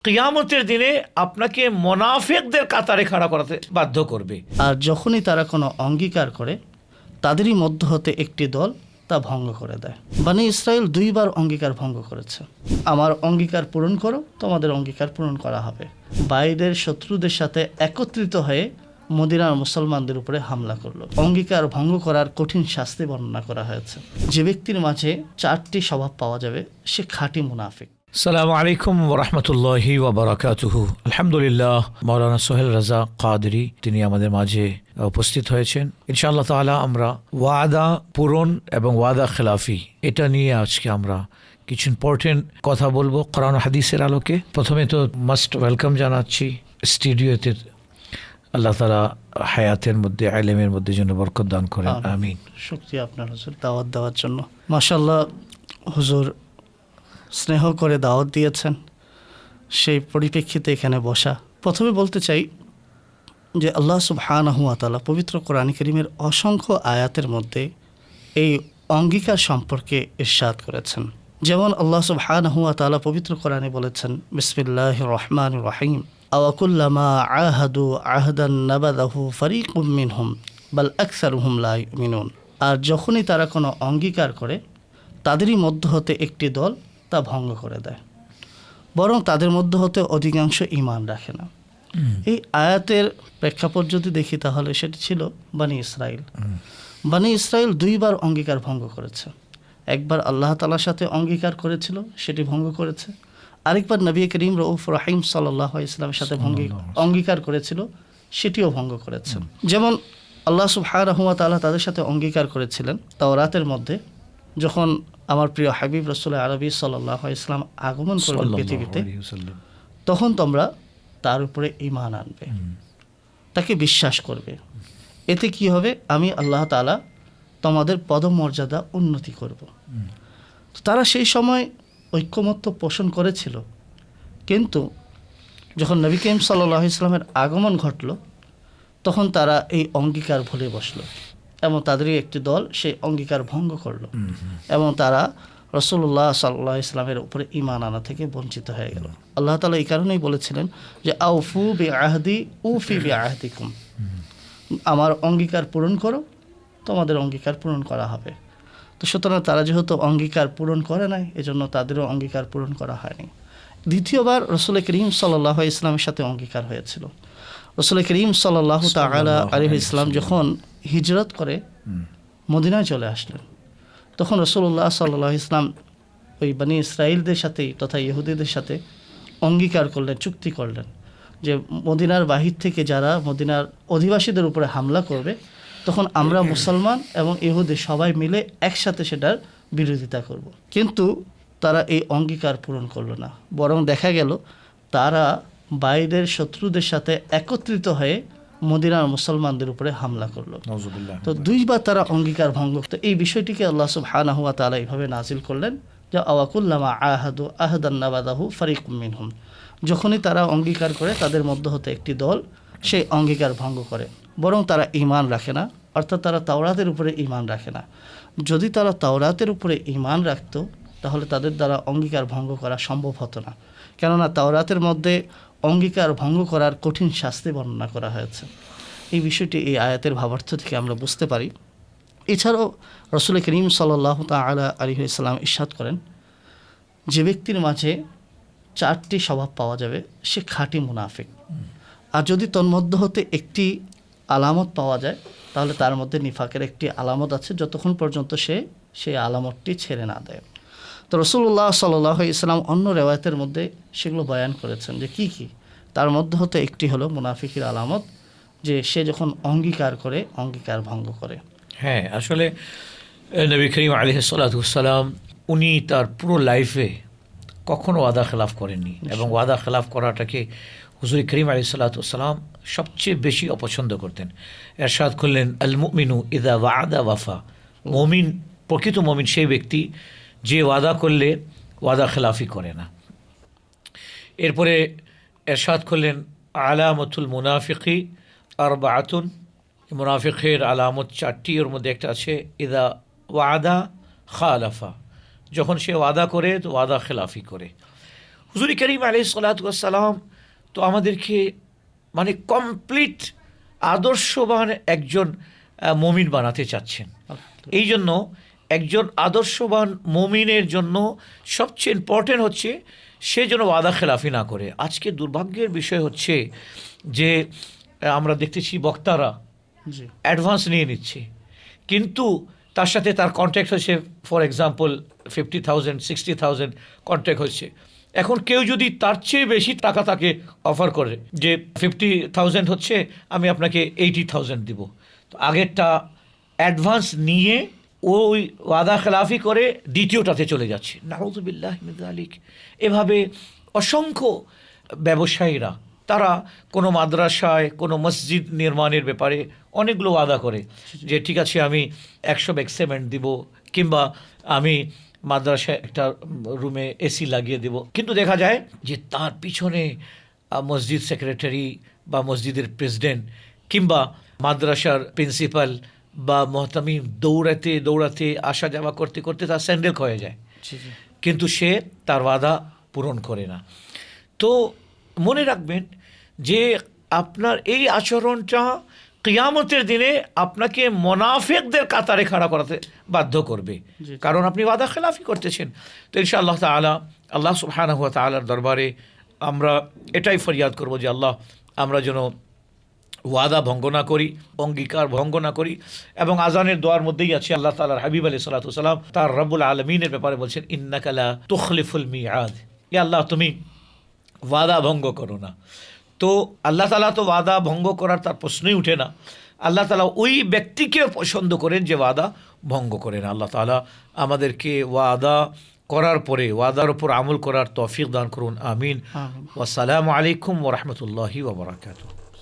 কিয়ামতের দিনে আপনাকে মুনাফিকদের কাতারে খাড়া করাতে বাধ্য করবে। আর যখনই তারা কোনো অঙ্গীকার করে তাদেরই মধ্য হতে একটি দল তা ভঙ্গ করে দেয়। বনী ইসরাইল 2 বার অঙ্গীকার ভঙ্গ করেছে। আমার অঙ্গীকার পূরণ করো, তোমাদের অঙ্গীকার পূরণ করা হবে। বাইরের শত্রুদের সাথে একত্রিত হয়ে মদিনার মুসলমানদের উপরে হামলা করলো। অঙ্গীকার ভঙ্গ করার কঠিন শাস্তি বর্ণনা করা হয়েছে। যে ব্যক্তির মাঝে 4টি স্বভাব পাওয়া যাবে সে খাঁটি মুনাফিক। আসসালামু আলাইকুম ওয়া রাহমাতুল্লাহি ওয়া বারাকাতুহু। আলহামদুলিল্লাহ, মাওলানা সোহেল রাজা কাদরি তিনি আমাদের মাঝে উপস্থিত হয়েছেন। ইনশাআল্লাহ তাআলা আমরা ওয়াদা পূরণ এবং ওয়াদা খেলাফি এটা নিয়ে আজকে আমরা কিছু ইম্পর্টেন্ট কথা বলবো কোরআন হাদিসের আলোকে। প্রথমে তো মাস্ট ওয়েলকাম জানাচ্ছি স্টুডিওতে। আল্লাহ তাআলা হায়াতের মধ্যে ইলমের মধ্যে যেন বরকত দান করেন, আমিন। শুকরিয়া আপনার হুজুর দাওয়াত দেওয়ার জন্য। মাশাআল্লাহ, হুজুর স্নেহ করে দাওয়াত দিয়েছেন, সেই পরিপ্রেক্ষিতে এখানে বসা। প্রথমে বলতে চাই যে আল্লাহ সুবহানাহু ওয়া তাআলা পবিত্র কোরআন কারীমের অসংখ্য আয়াতের মধ্যে এই অঙ্গীকার সম্পর্কে ইরশাদ করেছেন। যেমন আল্লাহ সুবহানাহু ওয়া তাআলা পবিত্র কোরআনে বলেছেন, বিসমিল্লাহির রহমানির রহিম, আওয়াকুল্লামা আহাদু আহদান নাবাদাহু ফারিকুম মিনহুম বাল আকসারুহুম লা ইউমিনুন। আর যখনই তারা কোনো অঙ্গীকার করে তাদেরই মধ্য হতে একটি দল তা ভঙ্গ করে দেয়, বরং তাদের মধ্য হতে অধিকাংশ ঈমান রাখে না। এই আয়াতের প্রেক্ষাপট যদি দেখি তাহলে সেটি ছিল বনী ইসরাইল। বনী ইসরাইল 2 বার অঙ্গীকার ভঙ্গ করেছে। একবার আল্লাহ তাআলার সাথে অঙ্গীকার করেছিল, সেটি ভঙ্গ করেছে। আরেকবার নবী করিম রউফ রহিম সাল্লাল্লাহু আলাইহি ওয়াসাল্লামের সাথে অঙ্গীকার করেছিল, সেটিও ভঙ্গ করেছে। যেমন আল্লাহ সুবহানাহু ওয়া তাআলা তাদের সাথে অঙ্গীকার করেছিলেন তাওরাতের মধ্যে, যখন আমার প্রিয় হাবিব রাসূল আরবি সাল্লাল্লাহু আলাইহি ওয়াসাল্লাম আগমন করবেন পৃথিবীতে, তখন তোমরা তার উপরে ঈমান আনবে, তাকে বিশ্বাস করবে। এতে কি হবে? আমি আল্লাহ তাআলা তোমাদের পদমর্যাদা উন্নতি করব। তারা সেই সময় ঐক্যমত্য পোষণ করেছিল, কিন্তু যখন নবী করিম সাল্লাল্লাহু আলাইহি ওয়াসাল্লামের আগমন ঘটল তখন তারা এই অঙ্গীকার ভুলে বসলো এবং তাদেরই একটি দল সেই অঙ্গীকার ভঙ্গ করলো এবং তারা রাসূলুল্লাহ সাল্লাল্লাহু আলাইহি ওয়াসাল্লামের উপরে ঈমান আনা থেকে বঞ্চিত হয়ে গেল। আল্লাহ তাআলা এই কারণেই বলেছিলেন যে আউফু বিআহদি উফি বিআহদিকুম, আমার অঙ্গীকার পূরণ করো, তোমাদের অঙ্গীকার পূরণ করা হবে। তো সুতরাং তারা যেহেতু অঙ্গীকার পূরণ করে নাই, এজন্য তাদেরও অঙ্গীকার পূরণ করা হয়নি। দ্বিতীয়বার রাসূল করিম সাল্লাল্লাহু আলাইহি ওয়াসাল্লামের সাথে অঙ্গীকার হয়েছিল। রাসূল করিম সাল্লাল্লাহু তাআলা আলাইহি ওয়াসাল্লাম যখন হিজরত করে মদিনায় চলে আসলেন, তখন রাসূলুল্লাহ সাল্লাল্লাহু আলাইহি ওয়াসাল্লাম ওই বনী ইসরাইলদের সাথে তথা ইহুদিদের সাথে অঙ্গীকার করলেন, চুক্তি করলেন যে মদিনার বাহির থেকে যারা মদিনার অধিবাসীদের উপরে হামলা করবে, তখন আমরা মুসলমান এবং ইহুদি সবাই মিলে একসাথে সেটার বিরোধিতা করব। কিন্তু তারা এই অঙ্গীকার পূরণ করলো না, বরং দেখা গেল তারা বাইরের শত্রুদের সাথে একত্রিত হয়ে মদিনার মুসলমানদের উপরে হামলা করলো। তো 2 বার তারা অঙ্গীকার ভঙ্গ। তো এই বিষয়টিকে আল্লাহ সুবহানাহু ওয়া তাআলা এইভাবে নাজিল করলেন যে আওয়াকুল্লামা আহাদু আহদান নাবাদাহু ফারিকুম মিনহুম, যখনই তারা অঙ্গীকার করে তাদের মধ্য হতে একটি দল সেই অঙ্গীকার ভঙ্গ করে, বরং তারা ঈমান রাখে না, অর্থাৎ তারা তাওরাতের উপরে ঈমান রাখে না। যদি তারা তাওরাতের উপরে ঈমান রাখত তাহলে তাদের দ্বারা অঙ্গীকার ভঙ্গ করা সম্ভব হতো না, কেননা তাওরাতের মধ্যে অঙ্গীকার ভঙ্গ করার কঠিন শাস্তি বর্ণনা করা হয়েছে। এই বিষয়টি এই আয়াতের ভাবার্থ থেকে আমরা বুঝতে পারি। এছাড়াও রাসূল করিম সাল্লাল্লাহু তাআলা আলাইহি ওয়াসাল্লাম ইরশাদ করেন, যে ব্যক্তির মাঝে 4টি স্বভাব পাওয়া যাবে সে খাঁটি মুনাফিক। আর যদি তন্মধ্য হতে একটি আলামত পাওয়া যায় তাহলে তার মধ্যে নিফাকের একটি আলামত আছে, যতক্ষণ পর্যন্ত সে সেই আলামতটি ছেড়ে না দেয়। তো রাসূলুল্লাহ সাল্লাল্লাহু আলাইহি ওয়াসাল্লাম অন্য রিওয়ায়াতের মধ্যে সেগুলো বয়ান করেছেন যে কি কি। তার মধ্যে হতে একটি হলো মুনাফিকের আলামত, যে সে যখন অঙ্গীকার করে অঙ্গীকার ভঙ্গ করে। হ্যাঁ, আসলে নবী করিম আলাইহিস সালাতু ওয়াস সালাম উনি তার পুরো লাইফে কখনো ওয়াদা খেলাফ করেননি, এবং ওয়াদা খেলাফ করাটাকে হুজুর করিম আলাইহিস সালাতু ওয়াস সালাম সবচেয়ে বেশি অপছন্দ করতেন। ইরশাদ করলেন, আল মুমিনু ইযা ওয়াদা ওয়াফা, মুমিন, প্রকৃত মুমিন সেই ব্যক্তি যে ওয়াদা করলে ওয়াদা খেলাফি করে না। এরপরে ইরশাদ করলেন, আলামাতুল মুনাফিকি আরবাআতুন, মুনাফিকের আলামত 4টি, এর মধ্যে একটা আছে ইযা ওয়াদা খালাফা, যখন সে ওয়াদা করে তো ওয়াদা খেলাফি করে। হুজুর করিম আলাইহিস সালাতু ওয়াস সালাম তো আমাদেরকে মানে কমপ্লিট আদর্শবান একজন মুমিন বানাতে চাচ্ছেন। এই জন্য একজন আদর্শবান মুমিনের জন্য সবচেয়ে ইম্পর্টেন্ট হচ্ছে সে যেন ওয়াদা খেলাফি না করে। আজকে দুর্ভাগ্যের বিষয় হচ্ছে যে আমরা দেখতেছি বক্তারা জি অ্যাডভান্স নিয়ে নিচ্ছে, কিন্তু তার সাথে তার কন্ট্যাক্ট হচ্ছে ফর এক্সাম্পল 50,000 60,000 কন্ট্যাক্ট হচ্ছে। এখন কেউ যদি তার চেয়ে বেশি টাকা তাকে অফার করে যে 50,000 হচ্ছে, আমি আপনাকে 80,000 দিব, তো আগেরটা অ্যাডভান্স নিয়ে ওই ওয়াদা খেলাফি করে দ্বিতীয়টাতে চলে যাচ্ছে। নাউযুবিল্লাহি মিন যালিক। এভাবে অসংখ্য ব্যবসায়ীরা তারা কোনো মাদ্রাসায় কোনো মসজিদ নির্মাণের ব্যাপারে অনেকগুলো ওয়াদা করে যে ঠিক আছে আমি 100 ব্যাগ সিমেন্ট দিব, কিংবা আমি মাদ্রাসায় একটা রুমে এসি লাগিয়ে দেব, কিন্তু দেখা যায় যে তার পিছনে মসজিদ সেক্রেটারি বা মসজিদের প্রেসিডেন্ট কিংবা মাদ্রাসার প্রিন্সিপাল বা মহতামিম দৌড়াতে দৌড়াতে আসা যাওয়া করতে করতে তার স্যান্ডেল ক্ষয়ে যায়, জি জি কিন্তু সে তার ওয়াদা পূরণ করে না। তো মনে রাখবেন যে আপনার এই আচরণটা কিয়ামতের দিনে আপনাকে মুনাফিকদের কাতারে খাড়া করাতে বাধ্য করবে, জি। কারণ আপনি ওয়াদা খেলাফি করতেছেন। তো ইনশাআল্লাহ তাআলা আল্লাহ সুবহানাহু ওয়া তাআলার দরবারে আমরা এটাই ফরিয়াদ করব যে আল্লাহ আমরা যেন ওয়াদা ভঙ্গ না করি, অঙ্গীকার ভঙ্গ না করি। এবং আজানের দোয়ার মধ্যেই আছে আল্লাহ তাআলার হাবিব আলাইহিস সালাতু ওয়াস সালাম তার রব্বুল আলামিনের ব্যাপারে বলছেন ইন্নাকা লা তুখলিফুল মিআদ, ইয়া আল্লাহ তুমি ওয়াদা ভঙ্গ করো না। তো আল্লাহ তাআলা তো ওয়াদা ভঙ্গ করার তার প্রশ্নই উঠে না। আল্লাহ তাআলা ওই ব্যক্তিকে পছন্দ করেন যে ওয়াদা ভঙ্গ করে না। আল্লাহ তাআলা আমাদেরকে ওয়াদা করার পরে ওয়াদার উপর আমল করার তৌফিক দান করুন, আমিন। আমিন। ওয়াসসালামু আলাইকুম ওয়া রাহমাতুল্লাহি ওয়া বারাকাতুহু।